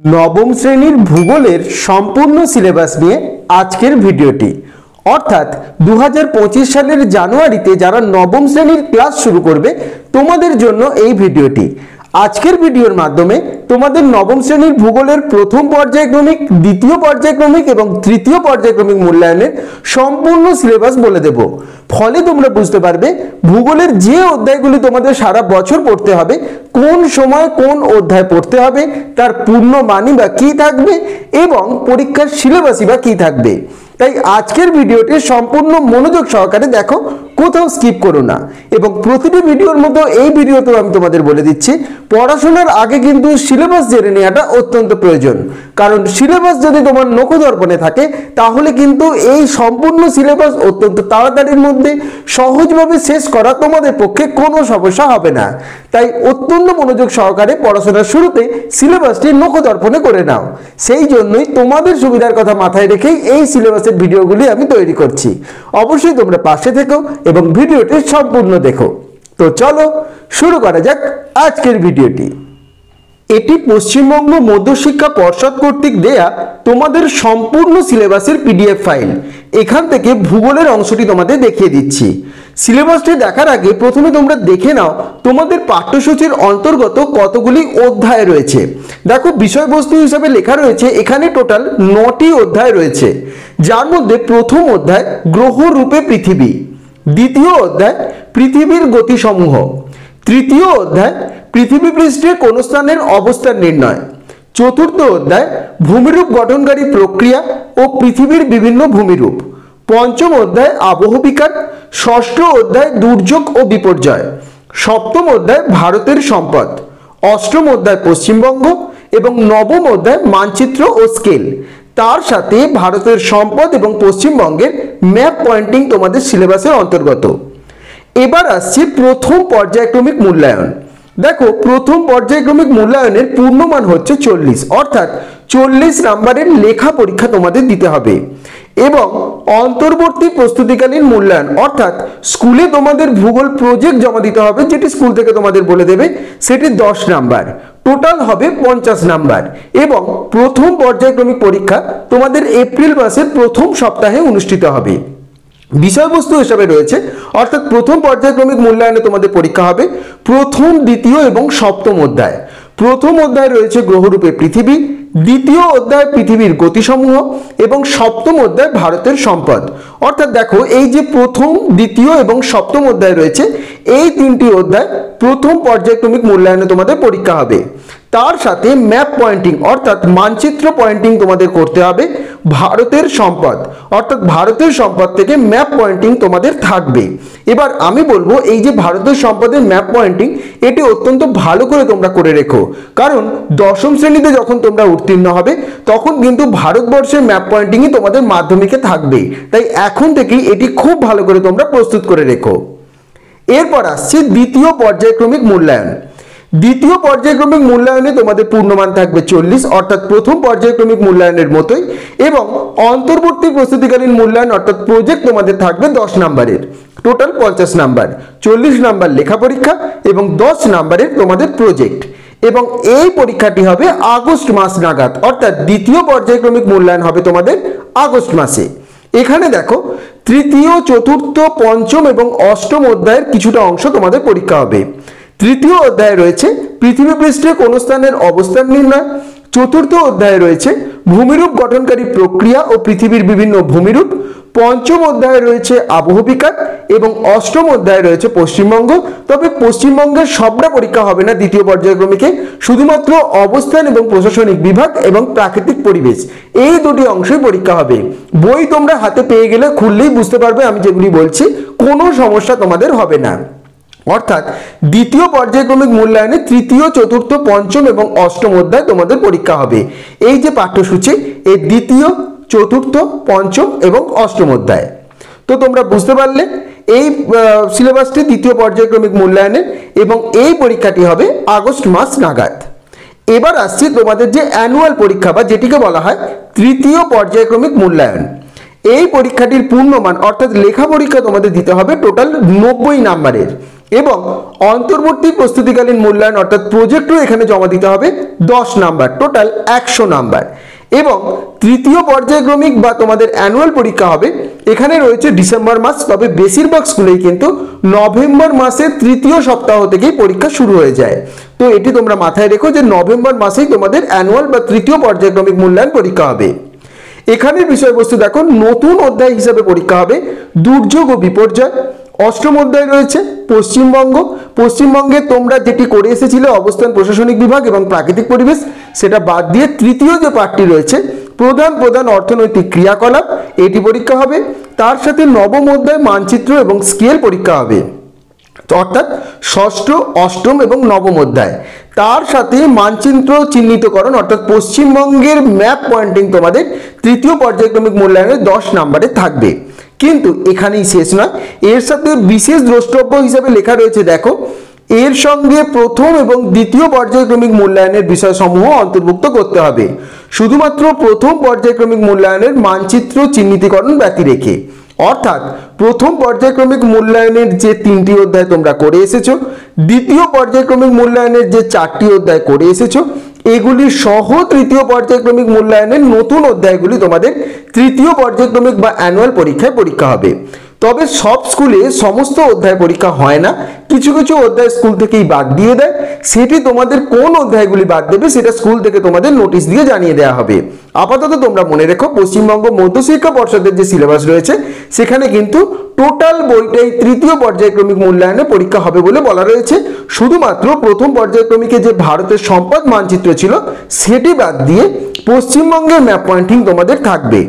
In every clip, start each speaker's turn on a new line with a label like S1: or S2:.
S1: নবম শ্রেণীর ভূগোলের সম্পূর্ণ সিলেবাস নিয়ে আজকের ভিডিওটি। অর্থাৎ 2025 সালের জানুয়ারিতে যারা নবম শ্রেণীর ক্লাস শুরু করবে তোমাদের জন্য এই ভিডিওটি। আজকের ভিডিওর মাধ্যমে তোমাদের নবম শ্রেণীর ভূগোলের প্রথম পর্যায়ক্রমিক, দ্বিতীয় পর্যায়ক্রমিক এবং তৃতীয় পর্যায়ক্রমিক মূল্যায়নের সম্পূর্ণ সিলেবাস বলে দেব। ফলে তোমরা বুঝতে পারবে ভূগোলের যে অধ্যায়গুলি তোমাদের সারা বছর পড়তে হবে, কোন সময় কোন অধ্যায় পড়তে হবে, তার পূর্ণ মানই বা কী থাকবে এবং পরীক্ষার সিলেবাসই বা কী থাকবে। তাই আজকের ভিডিওটি সম্পূর্ণ মনোযোগ সহকারে দেখো, কোথাও স্কিপ করো না। এবং প্রতিটি ভিডিওর মতো এই ভিডিওতেও আমি তোমাদের বলে দিচ্ছি, পড়াশোনার আগে কিন্তু সিলেবাস জেনে নেওয়াটা অত্যন্ত প্রয়োজন। কারণ সিলেবাস যদি তোমার নখদর্পণে থাকে তাহলে কিন্তু এই সম্পূর্ণ সিলেবাস অত্যন্ত তাড়াতাড়ির মধ্যে সহজভাবে শেষ করা তোমাদের পক্ষে কোনো সমস্যা হবে না। তাই অত্যন্ত মনোযোগ সহকারে পড়াশোনার শুরুতে সিলেবাসটি নখদর্পণে করে নাও। সেই জন্যই তোমাদের সুবিধার কথা মাথায় রেখেই এই সিলেবাসের ভিডিওগুলি আমি তৈরি করছি। অবশ্যই তোমরা পাশে থেকো এবং ভিডিওটি সম্পূর্ণ দেখো। তো চলো শুরু করা যাক আজকের ভিডিওটি। এটি পশ্চিমবঙ্গ মধ্যশিক্ষা পর্ষদ কর্তৃক দেয়া তোমাদের সম্পূর্ণ সিলেবাসের পিডিএফ ফাইল। এখান থেকে ভূগোলের অংশটি তোমাদের দেখিয়ে দিচ্ছি। সিলেবাসটি দেখার আগে প্রথমে তোমরা দেখে নাও তোমাদের পাঠ্যসূচির অন্তর্গত কতগুলি অধ্যায় রয়েছে। দেখো, বিষয়বস্তু হিসাবে লেখা রয়েছে এখানে টোটাল 9টি অধ্যায় রয়েছে, যার মধ্যে প্রথম অধ্যায় গ্রহ রূপে পৃথিবী, দ্বিতীয় অধ্যায় পৃথিবীর গতিসমূহ, তৃতীয় অধ্যায় পৃথিবী পৃষ্ঠে কোন স্থানের অবস্থান নির্ণয়, চতুর্থ অধ্যায় ভূমিরূপ গঠনকারী প্রক্রিয়া ও পৃথিবীর বিভিন্ন ভূমিরূপ, পঞ্চম অধ্যায় আবহবিকার, ষষ্ঠ অধ্যায় দুর্যোগ ও বিপর্যয়, সপ্তম অধ্যায় ভারতের সম্পদ, অষ্টম অধ্যায় পশ্চিমবঙ্গ এবং নবম অধ্যায় মানচিত্র ও স্কেল। তার সাথে ভারতের সম্পদ এবং পশ্চিমবঙ্গের ম্যাপ পয়েন্টিং তোমাদের সিলেবাসের অন্তর্গত। এবার আসছে প্রথম পর্যায়ক্রমিক মূল্যায়ন। দেখো, প্রথম পর্যায়ক্রমিক মূল্যায়নের পূর্ণমান হচ্ছে 40, অর্থাৎ 40 নাম্বারের লেখা পরীক্ষা তোমাদের দিতে হবে। এবং অন্তর্বর্তী প্রস্তুতিকালীন মূল্যায়ন, অর্থাৎ স্কুলে তোমাদের ভূগোল প্রজেক্ট জমা দিতে হবে, যেটি স্কুল থেকে তোমাদের বলে দেবে, সেটি 10 নাম্বার, টোটাল হবে 50 নাম্বার। এবং প্রথম পর্যায়ক্রমিক পরীক্ষা তোমাদের এপ্রিল মাসের প্রথম সপ্তাহে অনুষ্ঠিত হবে। বিষয়বস্তু হিসাবে রয়েছে, অর্থাৎ প্রথম পর্যায়ক্রমিক মূল্যায়নে তোমাদের পরীক্ষা হবে প্রথম, দ্বিতীয় এবং সপ্তম অধ্যায়। প্রথম অধ্যায় রয়েছে গ্রহরূপে পৃথিবী, দ্বিতীয় অধ্যায় পৃথিবীর গতিসমূহ এবং সপ্তম অধ্যায় ভারতের সম্পদ। অর্থাৎ দেখো, এই যে প্রথম, দ্বিতীয় এবং সপ্তম অধ্যায় রয়েছে, এই তিনটি অধ্যায় প্রথম পর্যায়ক্রমিক মূল্যায়নে তোমাদের পরীক্ষা হবে। তার সাথে ম্যাপ পয়েন্টিং, অর্থাৎ মানচিত্র পয়েন্টিং তোমাদের করতে হবে ভারতের সম্পদ, অর্থাৎ ভারতের সম্পদ থেকে ম্যাপ পয়েন্টিং তোমাদের থাকবে। এবার আমি বলবো, এই যে ভারতের সম্পদের ম্যাপ পয়েন্টিং, এটি অত্যন্ত ভালো করে তোমরা করে রেখো। কারণ দশম শ্রেণীতে যখন তোমরা উত্তীর্ণ হবে তখন কিন্তু ভারতবর্ষের ম্যাপ পয়েন্টিংই তোমাদের মাধ্যমিকে থাকবে। তাই এখন থেকেই এটি খুব ভালো করে তোমরা প্রস্তুত করে রেখো। এরপর আসছে দ্বিতীয় পর্যায়ক্রমিক মূল্যায়ন। দ্বিতীয় পর্যায়ক্রমিক মূল্যায়নে তোমাদের পূর্ণমান থাকবে 40, অর্থাৎ প্রথম পর্যায়ক্রমিক মূল্যায়নের মতোই। এবং অন্তর্বর্তী প্রস্তুতিকালীন মূল্যায়ন, অর্থাৎ প্রজেক্ট তোমাদের থাকবে 10 নাম্বারের, টোটাল 50 নাম্বার, 40 নাম্বার লেখা পরীক্ষা এবং 10 নাম্বারের তোমাদের প্রজেক্ট। এবং এই পরীক্ষাটি হবে আগস্ট মাস নাগাদ, অর্থাৎ দ্বিতীয় পর্যায়ক্রমিক মূল্যায়ন হবে তোমাদের আগস্ট মাসে। এখানে দেখো, তৃতীয়, চতুর্থ, পঞ্চম এবং অষ্টম অধ্যায়ের কিছুটা অংশ তোমাদের পরীক্ষা হবে। তৃতীয় অধ্যায়ে রয়েছে পৃথিবী পৃষ্ঠে কোন স্থানের অবস্থান নির্ণয়, চতুর্থ অধ্যায়ে রয়েছে ভূমিরূপ গঠনকারী প্রক্রিয়া ও পৃথিবীর বিভিন্ন ভূমিরূপ, পঞ্চম অধ্যায়ে রয়েছে আবহবিকার এবং অষ্টম অধ্যায়ে রয়েছে পশ্চিমবঙ্গ। তবে পশ্চিমবঙ্গের সবটা পরীক্ষা হবে না দ্বিতীয় পর্যায়ক্রমিকে, শুধুমাত্র অবস্থান এবং প্রশাসনিক বিভাগ এবং প্রাকৃতিক পরিবেশ, এই দুটি অংশই পরীক্ষা হবে। বই তোমরা হাতে পেয়ে গেলে খুললেই বুঝতে পারবে আমি যেগুলি বলছি, কোনো সমস্যা তোমাদের হবে না। অর্থাৎ দ্বিতীয় পর্যায়ক্রমিক মূল্যায়নে তৃতীয়, চতুর্থ, পঞ্চম এবং অষ্টম অধ্যায় তোমাদের পরীক্ষা হবে। এই যে পাঠ্যসূচি, এই দ্বিতীয়, চতুর্থ, পঞ্চম এবং অষ্টম অধ্যায়। তো তোমরা বুঝতে পারলে এই সিলেবাসটি দ্বিতীয় পর্যায়ক্রমিক মূল্যায়নের, এবং এই পরীক্ষাটি হবে আগস্ট মাস নাগাদ। এবার আসছি তোমাদের যে অ্যানুয়াল পরীক্ষা বা যেটিকে বলা হয় তৃতীয় পর্যায়ক্রমিক মূল্যায়ন। এই পরীক্ষাটির পূর্ণমান, অর্থাৎ লেখা পরীক্ষা তোমাদের দিতে হবে টোটাল 90 নাম্বারের। এবং অন্তর্বর্তী প্রস্তুতিকালীন মূল্যায়ন অর্থাৎ প্রজেক্টও এখানে জমা দিতে হবে 10 নাম্বার, টোটাল 100 নাম্বার। এবং তৃতীয় পর্যায়ক্রমিক বা তোমাদের অ্যানুয়াল পরীক্ষা হবে, এখানে রয়েছে ডিসেম্বর মাস, তবে বেশিরভাগ স্কুলেই কিন্তু নভেম্বর মাসের তৃতীয় সপ্তাহ থেকেই পরীক্ষা শুরু হয়ে যায়। তো এটি তোমরা মাথায় রেখো যে নভেম্বর মাসেই তোমাদের অ্যানুয়াল বা তৃতীয় পর্যায়ক্রমিক মূল্যায়ন পরীক্ষা হবে। এখানের বিষয়বস্তু দেখো, নতুন অধ্যায় হিসাবে পরীক্ষা হবে দুর্যোগ ও বিপর্যয়। অষ্টম অধ্যায় রয়েছে পশ্চিমবঙ্গ। পশ্চিমবঙ্গে তোমরা যেটি করে এসেছিলে অবস্থান প্রশাসনিক বিভাগ এবং প্রাকৃতিক পরিবেশ, সেটা বাদ দিয়ে তৃতীয় যে পার্টটি রয়েছে প্রধান প্রধান অর্থনৈতিক ক্রিয়াকলাপ, এটি পরীক্ষা হবে। তার সাথে নবম অধ্যায় মানচিত্র এবং স্কেল পরীক্ষা হবে, অর্থাৎ ষষ্ঠ, অষ্টম এবং নবম অধ্যায়। তার সাথে মানচিত্র চিহ্নিতকরণ অর্থাৎ পশ্চিমবঙ্গের ম্যাপ পয়েন্টিং তোমাদের তৃতীয় পর্যায়ক্রমিক মূল্যায়নে 10 নম্বরে থাকবে। কিন্তু এখানেই শেষ নয়, এর সাথে বিশেষ দ্রষ্টব্য হিসেবে লেখা রয়েছে, দেখো এর সঙ্গে প্রথম এবং দ্বিতীয় পর্যায়ক্রমিক মূল্যায়নের বিষয়সমূহ অন্তর্ভুক্ত করতে হবে, শুধুমাত্র প্রথম পর্যায়ক্রমিক মূল্যায়নের মানচিত্র চিহ্নিতকরণ ব্যতি রেখে। অর্থাৎ প্রথম পর্যায়ক্রমিক মূল্যায়নের যে 3টি অধ্যায় তোমরা করে এসেছো, দ্বিতীয় পর্যায়ক্রমিক মূল্যায়নের যে 4টি অধ্যায় করে এসেছো, এগুলি সহ তৃতীয় পর্যায়ক্রমিক মূল্যায়নের নতুন অধ্যায়গুলি তোমাদের তৃতীয় পর্যায়ক্রমিক বা অ্যানুয়াল পরীক্ষায় পরীক্ষা হবে। তবে সব স্কুলে সমস্ত অধ্যায় পরীক্ষা হয় না, কিছু কিছু অধ্যায় স্কুল থেকেই বাদ দিয়ে দেয়। সেটি তোমাদের কোন অধ্যায়গুলি বাদ দেবে সেটা স্কুল থেকে তোমাদের নোটিশ দিয়ে জানিয়ে দেওয়া হবে। আপাতত তোমরা মনে রেখো, পশ্চিমবঙ্গ মধ্যশিক্ষা পর্ষদের যে সিলেবাস রয়েছে সেখানে কিন্তু টোটাল বইটাই তৃতীয় পর্যায়ক্রমিক মূল্যায়নে পরীক্ষা হবে বলে বলা রয়েছে। শুধুমাত্র প্রথম পর্যায়ক্রমিকে যে ভারতের সম্পদ মানচিত্র ছিল সেটি বাদ দিয়ে পশ্চিমবঙ্গের ম্যাপ পয়েন্টিং তোমাদের থাকবে,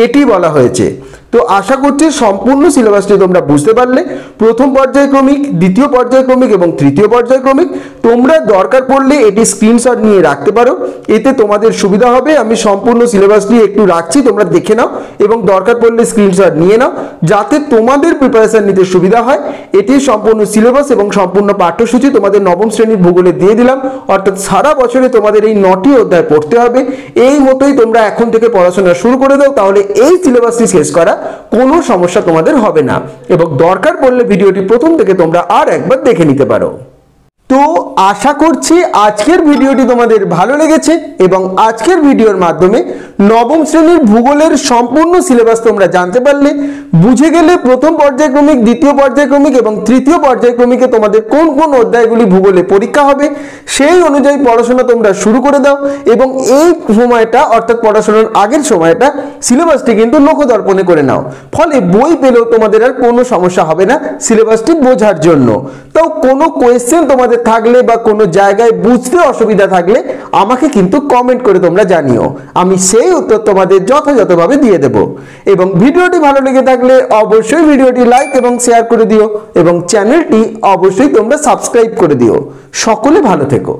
S1: এটি বলা হয়েছে। তো আশা করছি সম্পূর্ণ সিলেবাসটি তোমরা বুঝতে পারলে। প্রথম পর্যায়ক্রমিক, দ্বিতীয় পর্যায়ক্রমিক এবং তৃতীয় পর্যায়ক্রমিক তোমরা দরকার পড়লে এটি স্ক্রিনশট নিয়ে রাখতে পারো, এতে তোমাদের সুবিধা হবে। আমি সম্পূর্ণ সিলেবাসটি একটু রাখছি, তোমরা দেখে নাও এবং দরকার পড়লে স্ক্রিনশট নিয়ে নাও, যাতে তোমাদের প্রিপারেশন নিতে সুবিধা হয়। এটি সম্পূর্ণ সিলেবাস এবং সম্পূর্ণ পাঠ্যসূচি তোমাদের নবম শ্রেণীর ভূগোলে দিয়ে দিলাম, অর্থাৎ সারা বছরে তোমাদের এই 9টি অধ্যায় পড়তে হবে। এই মতোই তোমরা এখন থেকে পড়াশোনা শুরু করে দাও, তাহলে এই সিলেবাসটি শেষ করা কোনো সমস্যা তোমাদের হবে না। এবং দরকার পড়লে ভিডিওটি প্রথম থেকে তোমরা আর একবার দেখে নিতে পারো। তো আশা করছি আজকের ভিডিওটি তোমাদের ভালো লেগেছে এবং আজকের ভিডিওর মাধ্যমে নবম শ্রেণীর ভূগোলের সম্পূর্ণ সিলেবাস তোমরা জানতে পারলে, বুঝে গেলে প্রথম পর্যায়ক্রমিক, দ্বিতীয় পর্যায়ক্রমিক এবং তৃতীয় পর্যায়ক্রমিকে তোমাদের কোন কোন অধ্যায়গুলি ভূগোলে পরীক্ষা হবে সেই অনুযায়ী পড়াশোনা তোমরা শুরু করে দাও। এবং এই সময়টা অর্থাৎ পড়াশোনার আগের সময়টা সিলেবাসটি কিন্তু লোকদর্পণে করে নাও, ফলে বই পেলেও তোমাদের আর কোনো সমস্যা হবে না সিলেবাসটি বোঝার জন্য। তাও কোনো কোয়েশ্চেন তোমাদের থাকলে বা কোনো জায়গায় বুঝতে অসুবিধা থাকলে আমাকে কিন্তু কমেন্ট করে তোমরা জানিও, আমি সেই উত্তর তোমাদের যথাযথভাবে দিয়ে দেব। এবং ভিডিওটি ভালো লেগে থাকলে অবশ্যই ভিডিওটি লাইক এবং শেয়ার করে দিও এবং চ্যানেলটি অবশ্যই তোমরা সাবস্ক্রাইব করে দিও। সকলে ভালো থেকো।